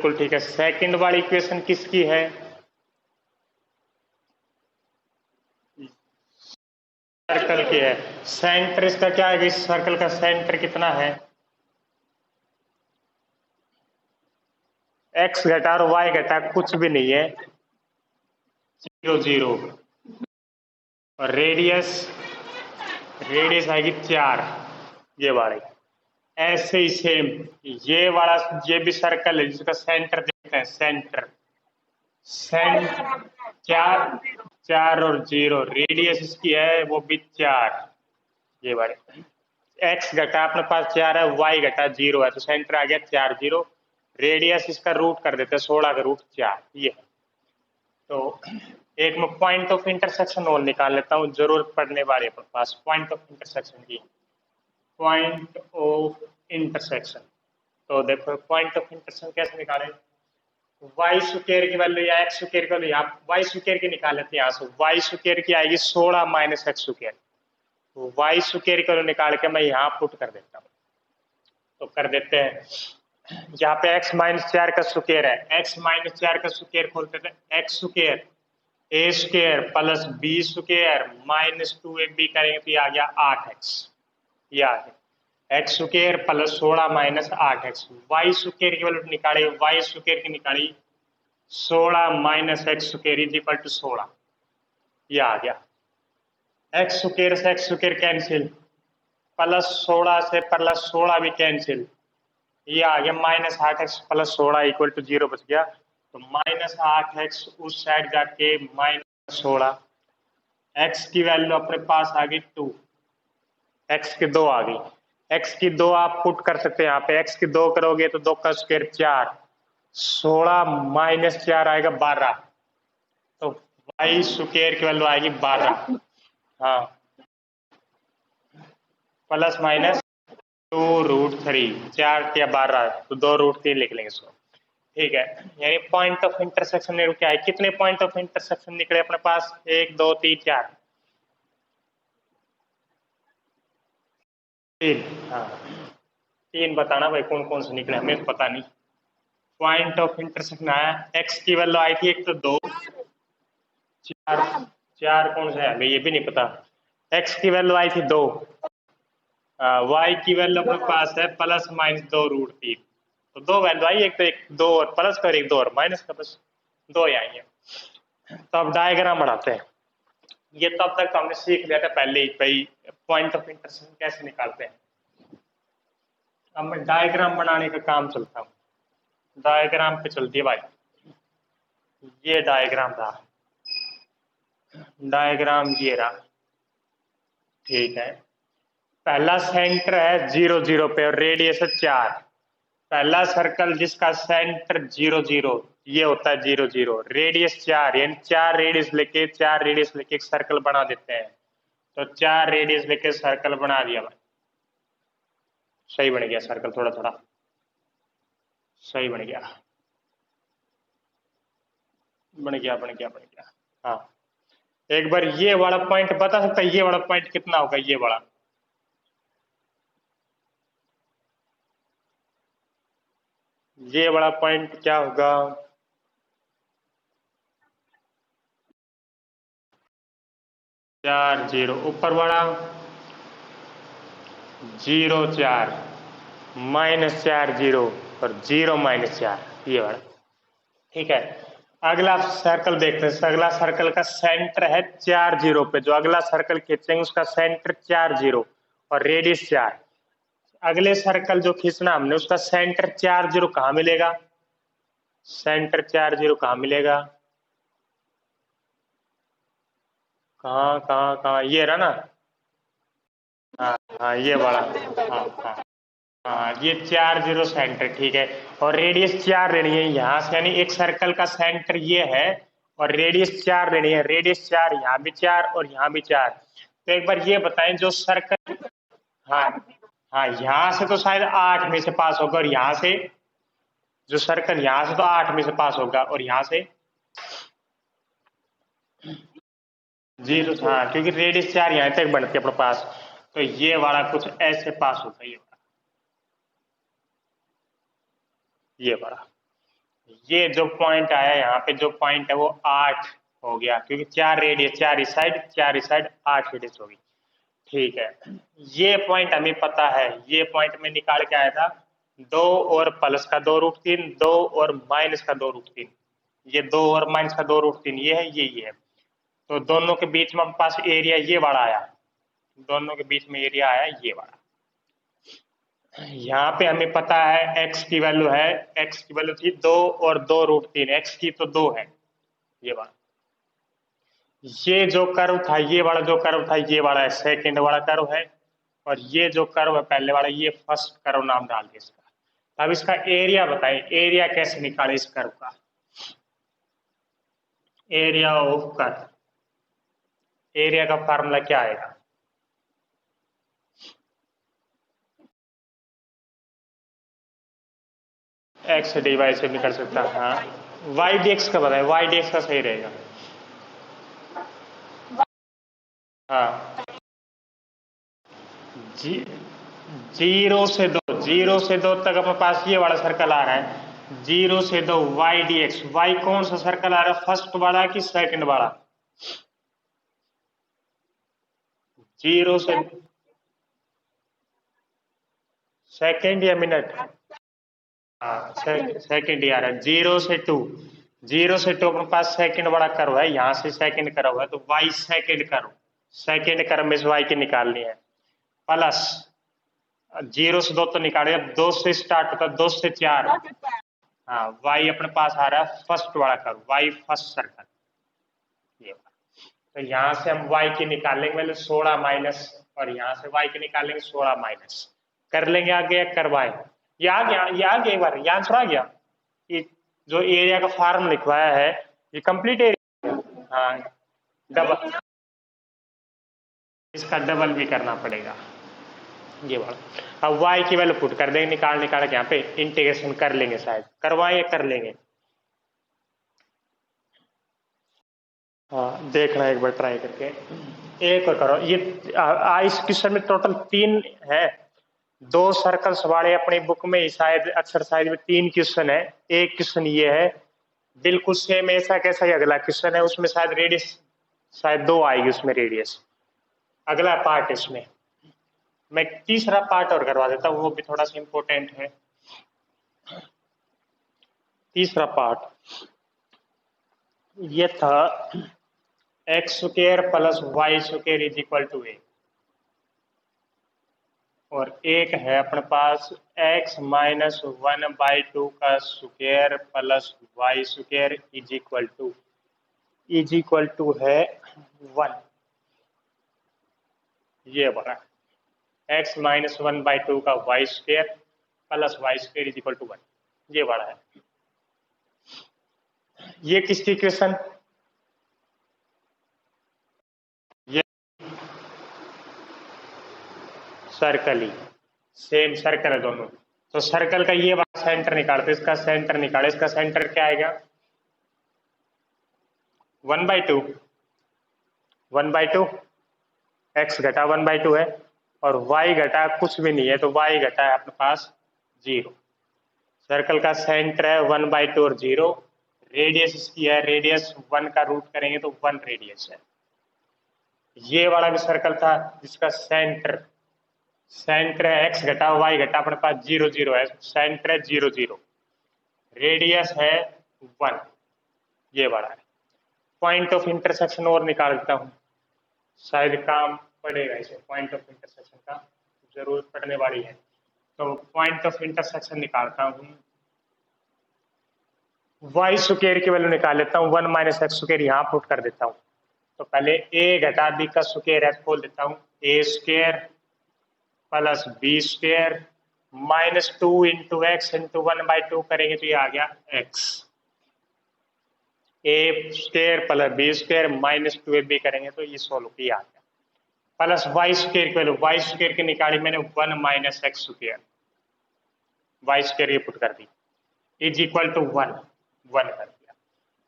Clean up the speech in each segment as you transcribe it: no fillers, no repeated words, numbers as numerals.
बिल्कुल ठीक है। सेकंड वाली इक्वेशन किसकी है? सर्कल की है। सेंटर इसका क्या है? इस सर्कल का सेंटर कितना है? एक्स घटा और वाई घटा कुछ भी नहीं है, 0 0। और रेडियस आएगी 4, ये वाली। ऐसे ही सेम ये वाला, ये भी सर्कल है जिसका सेंटर देखते हैं। सेंटर चार, 4 और 0। रेडियस इसकी है वो भी 4, ये वाले। एक्स घटा अपने पास 4 है, वाई घटा 0 है, तो सेंटर आ गया 4 0। रेडियस इसका रूट कर देते हैं, 16 का रूट 4, ये है। तो एक मैं पॉइंट ऑफ इंटरसेक्शन और निकाल लेता हूँ, जरूरत पड़ने वाली है अपने पास पॉइंट ऑफ इंटरसेक्शन की। पॉइंट ऑफ इंटरसेक्शन, तो देखो पॉइंट ऑफ इंटरसेक्शन कैसे निकालें? वाई स्क्वायर की वैल्यू या एक्स स्क्वायर की वैल्यू, यहाँ वाई स्क्वायर की निकाल लेते हैं। यहाँ से वाई स्क्वायर की आएगी 16 माइनस एक्स स्क्वायर। तो वाई स्क्वायर की वैल्यू निकाल के मैं यहाँ पुट कर देता हूँ। तो कर देते हैं, यहाँ पे x माइनस 4 का स्क्वायर है, x माइनस 4 का स्क्वायर खोलते थे, X square A square plus B square minus 2ab करेंगे तो ये आ गया 8x। ये आ गया x square plus 16 minus 8x। Y square की वैल्यू निकाली, वाई स्क्वायर की निकाली 16 minus x square is equal to 16। ये आ गया। एक्स स्क्वायर से एक्स स्क्वायर कैंसिल, प्लस 16 से प्लस 16 भी कैंसिल, ये आ गया minus 8x plus 16 equal to 0 बच गया। तो माइनस 8x उस साइड जाके माइनस 16, x की वैल्यू अपने पास आ गई 2, x की 2 आ गई। x की 2 आप पुट कर सकते हैं यहाँ पे, x की 2 करोगे तो 2 का स्क्वायर 4, 16 माइनस 4 आएगा 12, तो y स्क्वायर की वैल्यू आएगी 12। हाँ, प्लस माइनस 2√3, 4 या 12, तो 2√3 लिख लेंगे इसको। ठीक है, यानी पॉइंट ऑफ इंटरसेक्शन में क्या है? कितने पॉइंट ऑफ इंटरसेक्शन निकले अपने पास? 1 2 3 4 3। हाँ, 3 बताना भाई कौन कौन से निकले, हमें तो पता नहीं। पॉइंट ऑफ इंटरसेक्शन आया, एक्स की वैल्यू आई थी एक तो 2, 4, 4 कौन सा है हमें ये भी नहीं पता। एक्स की वैल्यू आई थी 2, वाई की वैल्यू अपने पास है प्लस माइनस 2√3। तो 2 वैल्यू आई, एक तो एक 2 और प्लस का, एक 2 और माइनस का, बस 2 ही आई है। तो अब डायग्राम बनाते हैं। ये तो अब तक तो हमने सीख लिया था पहले ही भाई पॉइंट ऑफ इंटरसेक्शन कैसे निकालते हैं। अब मैं डायग्राम बनाने का काम चलता हूँ। डायग्राम पे चलती है भाई, ये डायग्राम रहा, डायग्राम ये रहा। ठीक है, पहला सेंटर है 0 0 पे और रेडियस है 4। पहला सर्कल जिसका सेंटर 0 0, ये होता है 0 0, रेडियस 4, यानी 4 रेडियस लेके एक सर्कल बना देते हैं। तो 4 रेडियस लेके सर्कल बना दिया भाई, सही बन गया सर्कल, थोड़ा थोड़ा सही बन गया, बन गया बन गया बन गया। हाँ, एक बार ये वाला पॉइंट बता सकता है, ये वाला पॉइंट कितना होगा? ये वाला, ये वाला पॉइंट क्या होगा? 4 0, ऊपर वाला 0 4 माइनस 4 0 और 0 माइनस 4, ये वाला। ठीक है, अगला सर्कल देखते हैं। अगला सर्कल का सेंटर है 4 0 पे, जो अगला सर्कल खींचेंगे उसका सेंटर 4 0 और रेडियस 4। अगले सर्कल जो खींचना हमने उसका सेंटर 4 0 कहाँ मिलेगा? सेंटर 4 0 कहाँ मिलेगा? कहाँ कहाँ कहाँ, ये रहा ना। हाँ हाँ, ये वाला। हाँ हाँ हाँ, ये 4 0 सेंटर, ठीक है। और रेडियस 4 लेनी है यहाँ से, यानी एक सर्कल का सेंटर ये है और रेडियस 4 लेनी है। रेडियस 4, यहाँ भी 4 और यहाँ भी 4। तो एक बार ये बताएं, जो सर्कल, हाँ हाँ, यहाँ से तो शायद 8 में से पास होगा, और यहाँ से जो सर्कल यहाँ से तो 8 में से पास होगा, और यहाँ से 0। हाँ, क्योंकि रेडियस 4 यहाँ तक बनती है अपने पास, तो ये वाला कुछ ऐसे पास होता है, ये वाला। ये जो पॉइंट आया यहाँ पे, जो पॉइंट है वो 8 हो गया, क्योंकि 4 रेडियस, 4 इस साइड 4 इस साइड, 8 रेडियस होगी। ठीक है, ये पॉइंट हमें पता है, ये पॉइंट में निकाल के आया था 2 और प्लस का 2√3, 2 और माइनस का 2√3, ये 2 और माइनस का 2√3 ये है, ये है। तो दोनों के बीच में पास एरिया ये वाला आया, दोनों के बीच में एरिया आया ये वाला। यहाँ पे हमें पता है x की वैल्यू है, x की वैल्यू थी 2 और 2√3, x की तो 2 है, ये वाला। ये जो कर्व था, ये वाला जो कर्व था ये वाला है, सेकंड वाला कर्व है, और ये जो कर्व है पहले वाला, ये फर्स्ट कर्व नाम डाल दिया इसका। अब इसका एरिया बताइए, एरिया कैसे निकाले इस कर्व का, एरिया ऑफ कर्व, एरिया का फार्मूला क्या आएगा? एक्स डी वाई से भी कर सकता है, हाँ। वाई डी एक्स का बताए, वाई डी एक्स का सही रहेगा, हाँ। जी, 0 से 2, 0 से 2 तक अपने पास ये वाला सर्कल आ रहा है, 0 से 2 वाई डी एक्स, वाई कौन सा सर्कल आ रहा है, फर्स्ट वाला कि सेकंड वाला? 0 से सेकंड या मिनट, हाँ सेकंड ही आ रहा है। 0 से 2, 0 से 2 अपने पास सेकंड वाला कर्व है, यहाँ से सेकंड कर्व है, तो Y second curve, second curve में से वाई की निकालनी है, प्लस 0 से 2 तो निकाले, अब 2 से स्टार्ट होता है, 2 से 4, हाँ वाई अपने पास आ रहा है फर्स्ट वाला कर्व, वाई फर्स्ट सर्कल, ये। तो यहाँ से हम y की निकालेंगे वैल्यू 16 माइनस, और यहाँ से y की निकालेंगे 16 माइनस, कर लेंगे आगे या करवाएं? ये आ गया, ये आ गया, एक बार यहाँ छोड़ा गया, ये जो एरिया का फॉर्म लिखवाया है ये कंप्लीट एरिया, हाँ डबल, इसका डबल भी करना पड़ेगा, ये वाला। अब y की वैल्यू पुट कर देंगे, निकाल के यहाँ पे इंटीग्रेशन कर लेंगे, शायद करवाएं या कर लेंगे, हाँ देखना एक बार ट्राई करके, एक और करो ये। इस क्वेश्चन में टोटल 3 है, 2 सर्कल्स वाले अपनी बुक में ही शायद एक्सरसाइज में 3 क्वेश्चन है, एक क्वेश्चन ये है बिल्कुल सेम ऐसा कैसा ही अगला क्वेश्चन है, उसमें शायद रेडियस शायद 2 आएगी उसमें रेडियस, अगला पार्ट इसमें। मैं तीसरा पार्ट और करवा देता हूँ, वो भी थोड़ा सा इंपॉर्टेंट है। तीसरा पार्ट ये था X square plus Y square is equal to A, और एक है अपने पास x माइनस 1/2 का square plus Y square is equal to है 1, ये बड़ा x माइनस 1/2 का Y square plus Y square is equal to 1, ये बड़ा है। ये किसकी इक्वेशन, ये सर्कल ही, सेम सर्कल है दोनों, तो सर्कल का ये वाला सेंटर निकालते, इसका सेंटर निकाले, इसका सेंटर क्या आएगा 1/2, 1/2 x घटा 1/2 है, और y घटा कुछ भी नहीं है, तो y घटा है अपने पास 0। सर्कल का सेंटर है 1/2 और 0, रेडियस इसकी है, रेडियस 1 का रूट करेंगे तो 1 रेडियस है। ये वाला भी सर्कल था जिसका सेंटर है x घटा y घटा अपने पास 0 0 है, सेंटर है 0 0, रेडियस है 1, ये वाला है। पॉइंट ऑफ इंटरसेक्शन और निकाल देता हूँ, शायद काम पड़ेगा इसे, पॉइंट ऑफ इंटरसेक्शन का जरूरत पड़ने वाली है, तो पॉइंट ऑफ इंटरसेक्शन निकालता हूँ। वाई स्क्वायर की वैल्यू निकाल लेता हूँ, 1 माइनस एक्स स्क्वायर यहाँ पुट कर देता हूँ, तो पहले a घटा b का स्क्वायर है, खोल देता हूँ, a square plus b square minus 2 into x into 1/2 करेंगे तो ये आ गया x, a square plus b square minus 2ab करेंगे तो ये सोल्व किया आ गया, प्लस वाई स्क्वायर की वैल्यू, वाई स्क्वायर की निकाली मैंने 1 minus x square, Y square ये पुट कर दी इज इक्वल टू 1 कर दिया,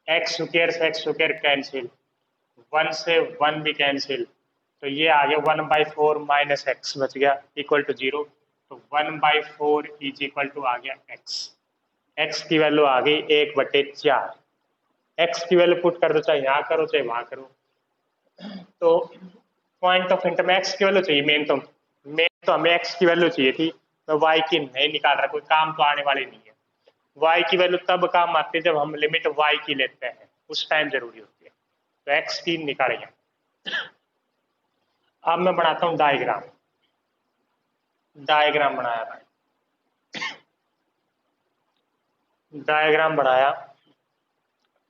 एक्स स्क्वायर से एक्स स्क्वायर कैंसिल, 1 से 1 भी कैंसिल, तो ये आ गया 1/4 माइनस एक्स बच गया इक्वल टू 0, तो 1/4 इज इक्वल टू आ गया x। एक्स की वैल्यू आ गई 1/4। एक्स की वैल्यू पुट कर दो, चाहे यहाँ करो चाहे वहां करो। तो पॉइंट ऑफ इंटर में एक्स की वैल्यू चाहिए, मेन तो हमें एक्स की वैल्यू चाहिए थी, तो वाई की नहीं निकाल रहा, कोई काम तो आने वाली नहीं है। वाई की वैल्यू तब काम आती है जब हम लिमिट वाई की लेते हैं, उस टाइम जरूरी होती है। तो एक्स की निकालेंगे। अब मैं बनाता हूं डायग्राम। डायग्राम बनाया भाई, डायग्राम बनाया।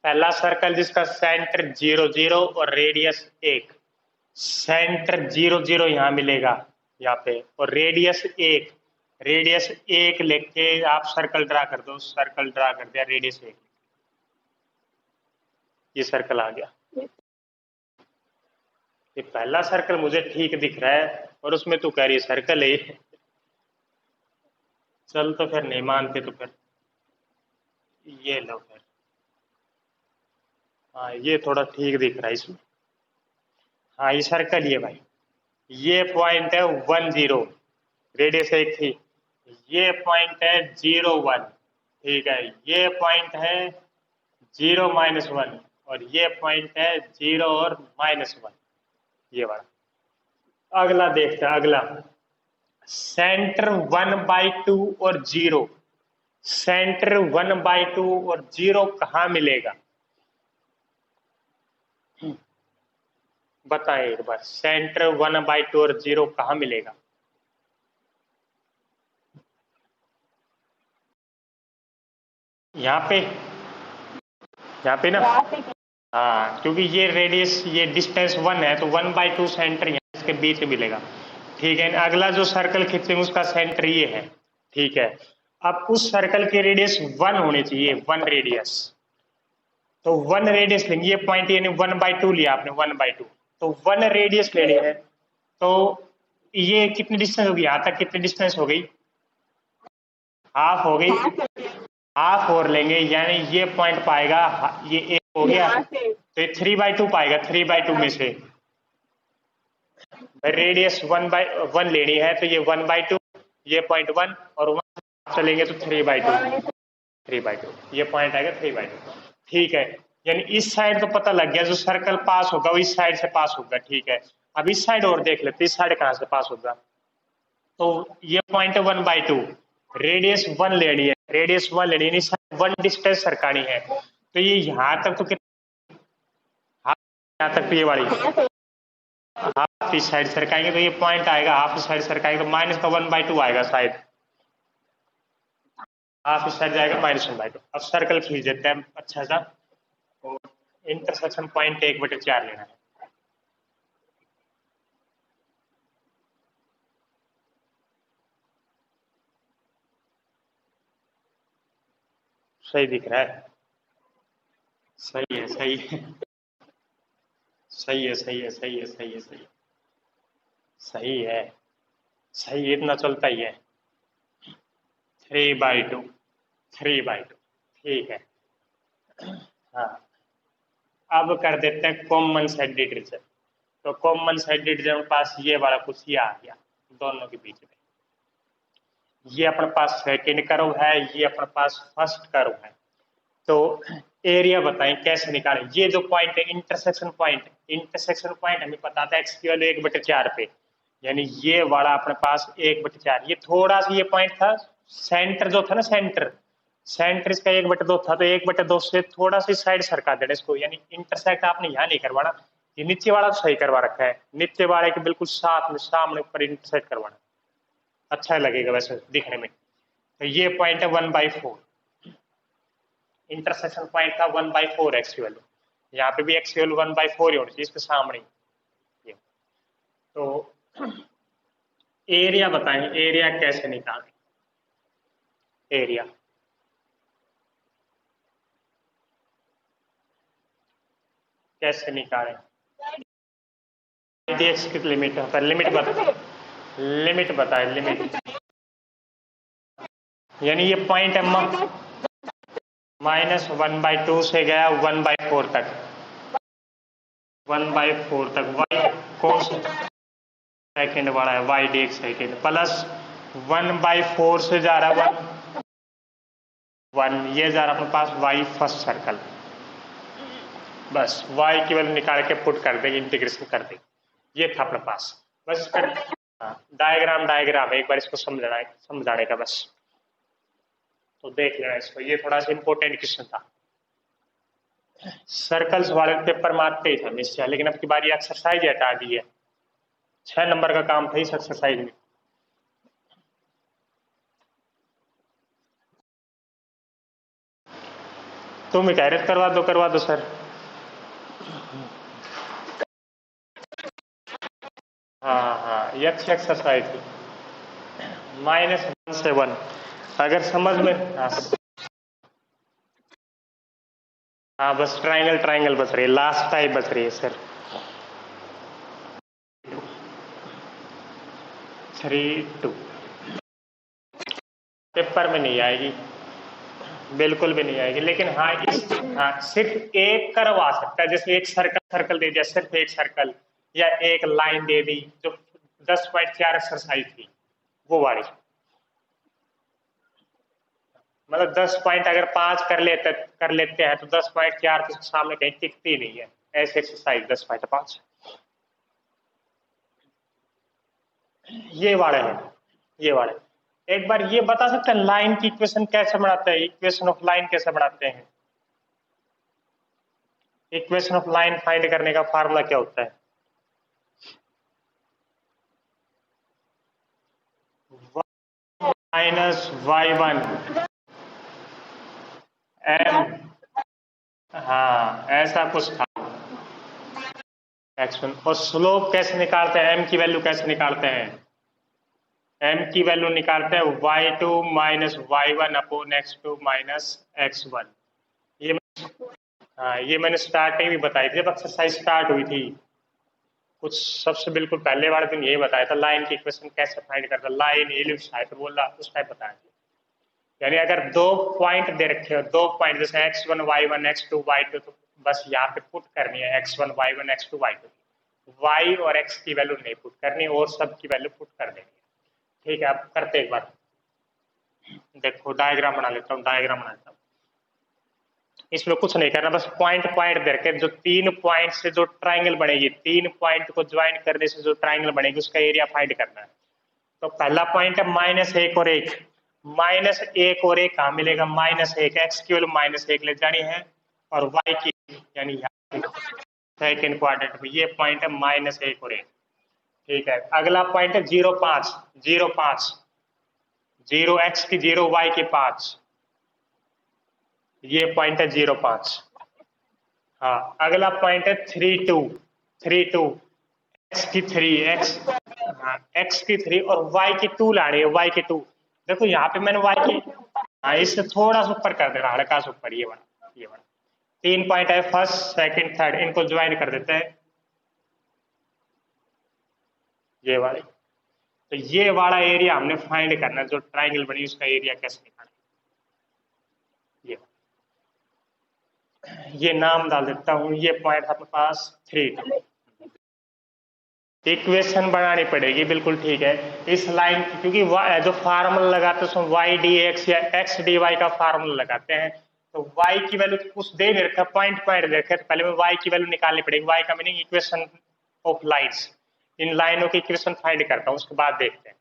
पहला सर्कल जिसका सेंटर 0 0 और रेडियस 1, सेंटर 0 0 यहाँ मिलेगा यहाँ पे, और रेडियस 1 लेके आप सर्कल ड्रा कर दो, सर्कल ड्रा कर दिया रेडियस 1, ये सर्कल आ गया। ये पहला सर्कल मुझे ठीक दिख रहा है और उसमें तू कह रही है सर्कल है। चल तो फिर नहीं मानते तो फिर ये लो फिर। हाँ ये थोड़ा ठीक दिख रहा है इसमें। हाँ ये सर्कल ही है भाई। ये पॉइंट है 1 0, रेडियस 1 थी। ये पॉइंट है 0 1, ठीक है। ये पॉइंट है 0 -1, और ये पॉइंट है 0 और -1, ये वाला। अगला देखते हैं, अगला सेंटर 1/2 और 0, सेंटर 1/2 और 0 कहाँ मिलेगा? बताएं एक बार, सेंटर 1/2 और 0 कहाँ मिलेगा? यहाँ पे, यहाँ पे ना। हाँ क्योंकि ये रेडियस, ये डिस्टेंस 1 है, तो 1/2 सेंटर यहाँ इसके बीच में मिलेगा, ठीक है। अगला जो सर्कल खींचेंगे उसका सेंटर ये है, ठीक है। अब उस सर्कल की रेडियस 1 होनी चाहिए, 1 रेडियस। तो 1 रेडियस लेंगे, ये पॉइंट यानी 1/2 लिया आपने, 1/2, तो 1 रेडियस लेनी है। तो ये कितनी डिस्टेंस होगी यहाँ तक, कितनी डिस्टेंस हो गई? हाफ हो गई। हाफ और लेंगे यानी ये पॉइंट पाएगा, ये एक हो गया, तो ये 3/2 पाएगा, 3/2 में से रेडियस 1/1 लेनी है, तो ये 1/2, ये पॉइंट 1, और 1 चलेंगे तो 3/2, 3/2, ये पॉइंट आएगा 3/2, ठीक है। यानी इस साइड तो पता लग गया, जो सर्कल पास होगा वो इस साइड से पास होगा, ठीक है। अब इस साइड और देख लेते, इस साइड कहां से पास होगा? तो ये पॉइंट है 1/2, रेडियस 1 लेनी है, रेडियस 1 लेनी है, 1 डिस्टेंस सरकानी है। तो ये यहाँ तक तो कितना, यहाँ तक तो ये वाली हाफ इस साइड सरकाएंगे, तो ये पॉइंट आएगा, हाफ इस साइड सरकाएंगे तो माइनस का 1/2 आएगा शायद, हाफ इस साइड जाएगा -1/2। अब सर्कल खींच देते हैं अच्छा सा, और इंटरसेक्शन पॉइंट 1/4 लेना है। सही दिख रहा है? सही है, सही है, सही है, सही है, सही है, सही है, सही है, सही है, सही है, इतना चलता ही है। 3/2, 3/2, ठीक है। हाँ अब कर देते हैं कॉमन साइड डिवीजन। तो कॉमन साइड डिवीजन के पास ये वाला कुछ ये आ गया दोनों के बीच में, ये अपने पास सेकेंड कर्व है, ये अपने पास फर्स्ट कर्व है। तो एरिया बताएं कैसे निकालें? ये जो पॉइंट है इंटरसेक्शन पॉइंट, इंटरसेक्शन पॉइंट हमें पता था एक्स की वैल्यू 1/4 पे, यानी ये वाला अपने पास 1/4। ये थोड़ा सा ये पॉइंट था, सेंटर जो था ना, सेंटर इसका 1/2 था, तो 1/2 से थोड़ा सा साइड सरका देना इसको, यानी इंटरसेक्ट आपने यहाँ नहीं करवाना, ये नीचे वाला तो सही करवा रखा है, नीचे वाले के बिल्कुल साथ में सामने ऊपर इंटरसेक्ट करवाना, अच्छा लगेगा वैसे दिखने में। तो ये पॉइंट है 1/4, इंटरसेक्शन पॉइंट था 1/4 एक्स की वैल्यू, यहाँ पे भी एक्स की वैल्यू 1/4 ही होनी चाहिए इसके सामने ये। तो एरिया बताएं, एरिया कैसे निकालें? एरिया कैसे निकालें? एक्स की लिमिट है, लिमिट बता, लिमिट बताएं, लिमिट। यानी ये पॉइंट है -1/2 से गया 1/4 तक, 1/4 तक, वाई कौन सा सेकेंड वाला है, वाई डी सेकेंड, प्लस 1/4 से जा रहा है 1 1, ये जा रहा अपने पास y फर्स्ट सर्कल। बस y की वैल्यू निकाल के पुट कर देंगे, इंटीग्रेशन कर देंगे। ये था अपने पास। बस इसका डायग्राम एक बार इसको समझाने का बस, तो देख लेना इसको। ये थोड़ा सा इंपॉर्टेंट क्वेश्चन था, सर्कल्स वाले पेपर में आते ही था निश्चय, लेकिन अब की बारी एक्सरसाइज हटा दी है। 6 नंबर का काम था इस एक्सरसाइज में। तुम कह रहे करवा दो सर। हाँ, ये अच्छी एक्सरसाइज थी। -1 से 1 अगर समझ में, हाँ बस ट्राइंगल बच रही है, लास्ट टाइप बच रही है सर। 3, 2 पेपर में नहीं आएगी, बिल्कुल भी नहीं आएगी। लेकिन हाँ, सिर्फ एक करवा सकता है, जैसे एक सर्कल दे दिया, सिर्फ एक सर्कल या एक लाइन दे दी, जो 10.4 एक्सरसाइज थी वो वाली। मतलब 10 पॉइंट अगर 5 कर लेते हैं तो 10.4 के सामने कहीं टिकती नहीं है, ऐसे एक्सरसाइज 10.5 ये वाले। एक बार ये बता सकते हैं लाइन की इक्वेशन कैसे बनाते हैं, इक्वेशन ऑफ लाइन कैसे बनाते हैं? इक्वेशन ऑफ लाइन फाइंड करने का फार्मूला क्या होता है? -y1 m, हाँ ऐसा कुछ था x1। और स्लोप कैसे निकालते हैं, m की वैल्यू कैसे निकालते हैं? m की वैल्यू निकालते हैं y2 minus y1 upon x2 minus x1। ये हाँ, ये मैंने स्टार्टिंग में बताई थी जब एक्सरसाइज स्टार्ट हुई थी, कुछ सबसे बिल्कुल पहले वाले दिन यही बताया था, लाइन की इक्वेशन कैसे फाइंड करता, लाइन एलिप्स हाइपरबोला उस टाइप बताया था। यानी अगर 2 पॉइंट दे रखे हो, 2 पॉइंट जैसे x1 y1 x2 y2, तो बस यहाँ पे पुट करनी है x1 y1 x2 y2, y और x की वैल्यू नहीं पुट करनी और सब की वैल्यू पुट कर देनी है। ठीक है, अब करते एक बार, देखो डायग्राम बना लेता हूँ। इसमें कुछ नहीं करना, बस पॉइंट दे रखे, जो 3 पॉइंट से जो ट्राइंगल बनेगी, 3 पॉइंट को ज्वाइन करने से जो ट्राइंगल बनेगी उसका एरिया फाइंड करना है। तो पहला पॉइंट है -1 और 1, -1 और 1 कहाँ मिलेगा? -1, x की वैल्यू -1 ले जानी है और y की, यानी सेकेंड क्वाड्रेंट में ये पॉइंट है -1 और 1। ठीक है, अगला पॉइंट है 0, 5, 0x की 0 y की 5, ये पॉइंट है 0, 5। हाँ, अगला पॉइंट है 3, 2, x की 3, हाँ x की 3 और y की 2 ला रही है, y की 2। देखो यहाँ पे मैंने y की, हाँ इससे थोड़ा सा ऊपर कर देना, हल्का सा ऊपर, ये वाला 3 पॉइंट है, फर्स्ट सेकंड थर्ड, इनको ज्वाइन कर देते हैं, ये वाले। तो ये वाला एरिया हमने फाइंड करना, जो ट्राइंगल बनी उसका एरिया कैसे निकालना, ये नाम डाल देता हूँ, ये पॉइंट अपने पास 3। इक्वेशन बनानी पड़ेगी, बिल्कुल ठीक है। इस लाइन क्योंकि जो फार्मूला लगाते हैं उसमें y dx या x dy का फार्मूला लगाते हैं, तो y की वैल्यू कुछ दे नहीं रखा, पॉइंट दे रखे, तो पहले में y की वैल्यू निकालनी पड़ेगी। y का मीनिंग इक्वेशन ऑफ लाइन्स, इन लाइनों की इक्वेशन फाइंड करता हूँ, उसके बाद देखते हैं।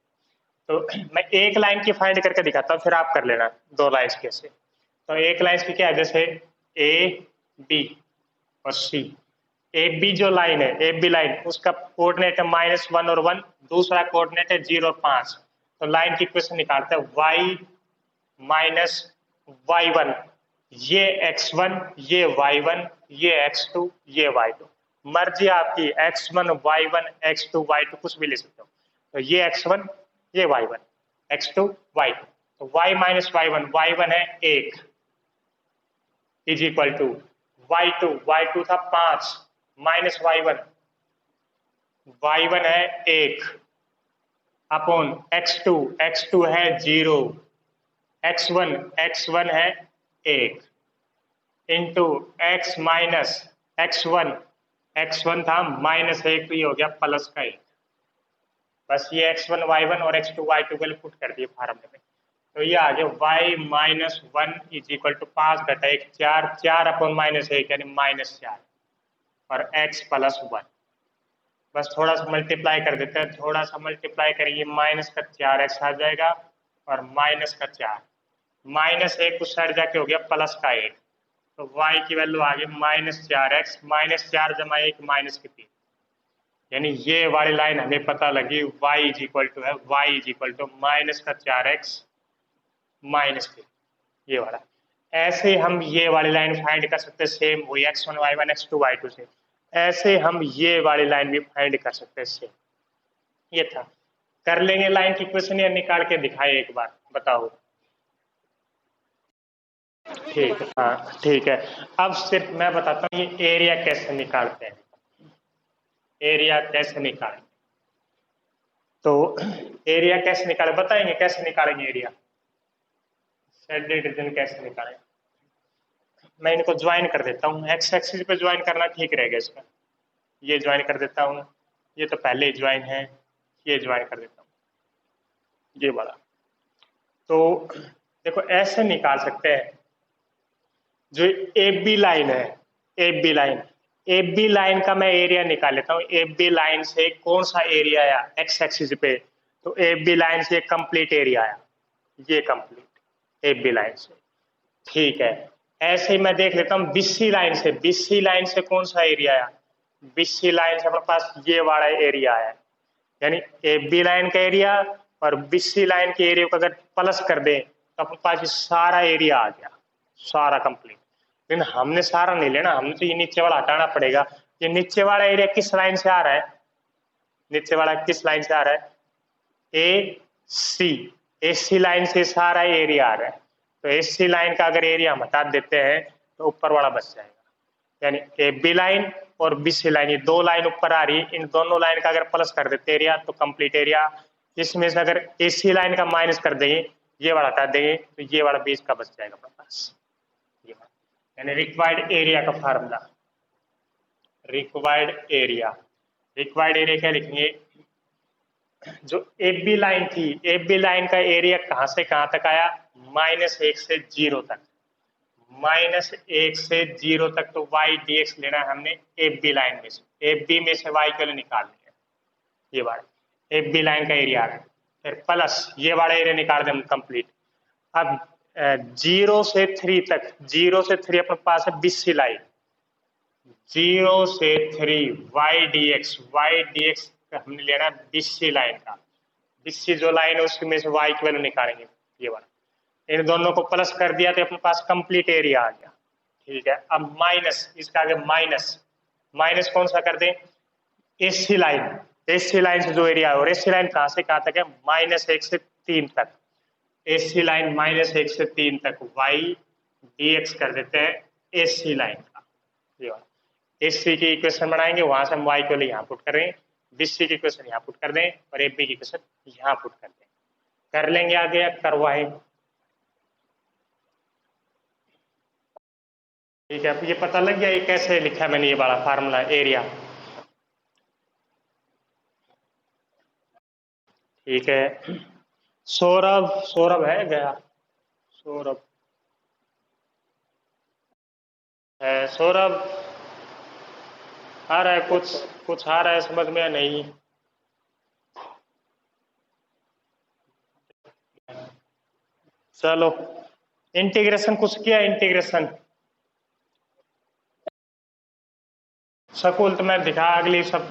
तो मैं एक लाइन की फाइंड करके दिखाता हूँ, फिर आप कर लेना 2 लाइन्स कैसे। तो एक लाइन की क्या है, जैसे a b और c। ए बी जो लाइन है, ए बी लाइन, उसका कोऑर्डिनेट है -1 और 1, दूसरा कोऑर्डिनेट है 0 और 5। तो लाइन की इक्वेशन निकालते हैं y माइनस y1, ये x1, ये y1, ये x2, ये y2। मर्जी आपकी, x1 y1 x2 y2 कुछ भी ले सकते हो। तो ये x1, ये y1, x2 y2। तो y माइनस y1 है 1 इज इक्वल टू y2 था 5 माइनस y1 है 1 अपॉन x2 है 0, x1 है 1 इंटू x माइनस x1 था -1, तो ये हो गया प्लस का 1। बस ये x1 y1 और x2 y2 को पुट कर दिए फार्मूले में। तो ये आ गया y-1 इज इक्वल टू 5 घटा 1 4, 4/-1 यानी -4 और x + 1। बस थोड़ा सा मल्टीप्लाई कर देते हैं, थोड़ा सा मल्टीप्लाई करेंगे, -4x आ जाएगा और -4 -1 उस साइड जाके हो गया +1, तो y की वैल्यू आ गई -4x, -4 + 1 -3, यानी ये वाली लाइन हमें पता लगी y इज इक्वल टू है -4x -3, ये वाला। ऐसे हम ये वाली लाइन फाइंड कर सकते हैं, सेम वही x1 y1 x2 y2 से। ऐसे हम ये वाली लाइन भी फाइंड कर सकते हैं सेम। ये था, कर लेंगे लाइन की इक्वेशन या निकाल के दिखाए एक बार, बताओ। ठीक है, हाँ ठीक है। अब सिर्फ मैं बताता हूँ ये एरिया कैसे निकालते हैं। एरिया कैसे निकालें, तो एरिया कैसे निकालें बताएंगे, कैसे निकालेंगे एरिया, शेडेड रीजन कैसे निकालें। मैं इनको ज्वाइन कर देता हूँ, एक्स एक्सिस पे ज्वाइन करना ठीक रहेगा इसका। ये ज्वाइन कर देता हूँ, ये तो पहले ही ज्वाइन है, ये ज्वाइन कर देता हूँ, ये वाला। तो देखो ऐसे निकाल सकते हैं, जो ए बी लाइन है, A B line, A B line का मैं एरिया निकाल लेता हूँ। ए बी लाइन से कौन सा एरिया आया एक्स एक्सिस पे, तो ए बी लाइन से कंप्लीट एरिया आया, ये कंप्लीट ए बी लाइन से। ठीक है, ऐसे ही मैं देख लेता हूँ बीसी लाइन से, बीसी लाइन से कौन सा एरिया आया, बीसी लाइन से अपने पास ये वाला एरिया आया, यानी ए बी लाइन का एरिया और बीसी लाइन के एरिया को अगर प्लस कर दें तो अपने पास सारा एरिया आ गया, सारा कंप्लीट। लेकिन हमने सारा नहीं लेना, हमने तो ये नीचे वाला हटाना पड़ेगा। ये नीचे वाला एरिया किस लाइन से आ रहा है, नीचे वाला किस लाइन से आ रहा है, ए सी लाइन से सारा एरिया आ रहा है। तो ए सी लाइन का अगर एरिया हम हटा देते हैं तो ऊपर वाला बच जाएगा, यानी ए बी लाइन और बी सी लाइन, ये दो लाइन ऊपर आ रही है, इन दोनों लाइन का अगर प्लस कर देते एरिया तो कंप्लीट एरिया। इसमें से अगर ए सी लाइन का माइनस कर देंगे, ये वाला हटा देंगे, तो ये वाला बीच का बच जाएगा अपने पास, ये वाला। यानी रिक्वायर्ड एरिया का formula, required area, required area क्या लिखेंगे, जो ए बी लाइन थी, ए बी लाइन का एरिया कहां से कहां तक आया, -1 से 0 तक, -1 से 0 तक, तो y dx लेना है हमने ए बी लाइन में से, ए बी में से y के लिए निकाल लिया, ये वाला ए बी लाइन का एरिया आ रहा है, फिर प्लस ये वाला एरिया निकाल दें हम कंप्लीट। अब 0 से 3 तक, 0 से 3 अपने पास है बीसी लाइन, 0 से 3 y dx हमने लेना बीसी लाइन का, बीसी जो लाइन है उसमें से y की वैल्यू निकालेंगे, ये वाला। इन दोनों को प्लस कर दिया तो अपने पास कंप्लीट एरिया आ गया। ठीक है, अब माइनस, इसका आगे माइनस, माइनस कौन सा कर दें, एसी लाइन, एसी लाइन से जो एरिया है, और एसी लाइन कहां से कहां तक है, -1 से 3 तक, एसी लाइन -1 से 3 तक, y dx कर देते हैं एसी लाइन का, ये वाला। एसी की इक्वेशन बनाएंगे, वहां से हम y को यहाँ पुट करें, बीसी की इक्वेशन यहाँ पुट कर दें और एबी की इक्वेशन यहाँ पुट कर दें, कर लेंगे आगे, करवाएं। ठीक है, अब ये पता लग गया ये कैसे लिखा मैंने, ये वाला फार्मूला एरिया। ठीक है, सौरभ, सौरभ है गया, सौरभ है, सौरभ आ रहा है, कुछ कुछ आ रहा है समझ में या नहीं, चलो इंटीग्रेशन कुछ किया, इंटीग्रेशन सकूल तो मैं दिखा, अगली सब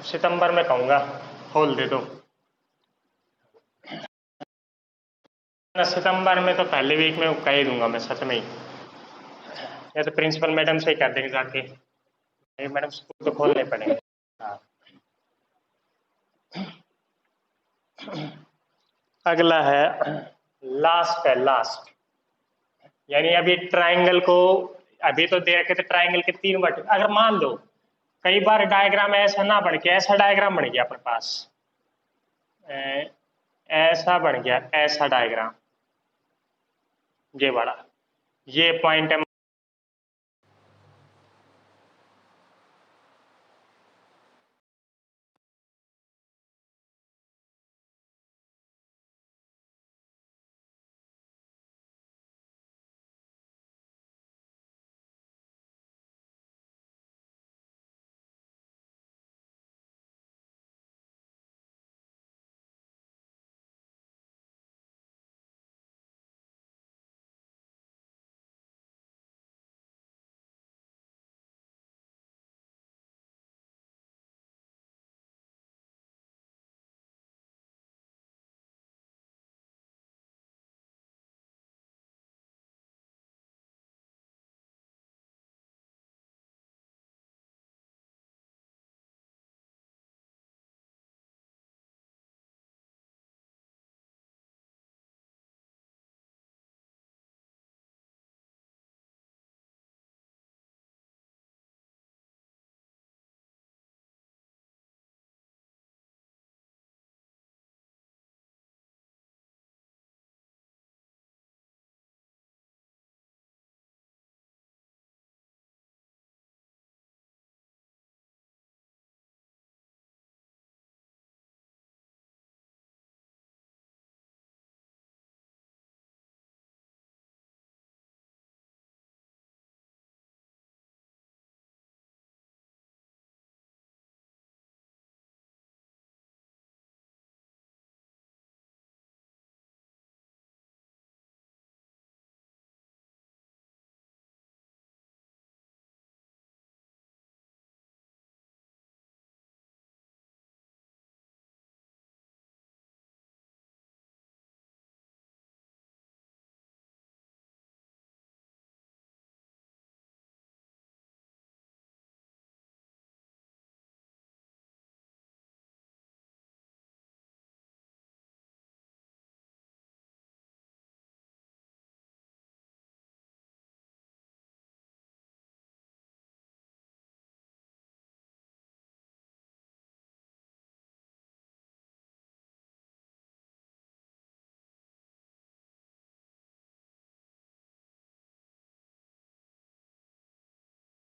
सितंबर में कहूंगा, खोल दे दो ना, सितंबर में तो पहले वीक में कह ही दूंगा मैं सच में ही, या तो प्रिंसिपल मैडम से ही कर देंगे जाके, मैडम स्कूल तो खोलने पड़ेंगे। हाँ, अगला है लास्ट है, लास्ट, यानी अभी ट्राइंगल को, अभी तो दे रखे थे ट्राइंगल के 3 वर्टेक्स, अगर मान लो कई बार डायग्राम ऐसा ना बन के ऐसा डायग्राम बन गया अपने पास, ऐसा बन गया, ऐसा डायग्राम, ये बड़ा, ये पॉइंट है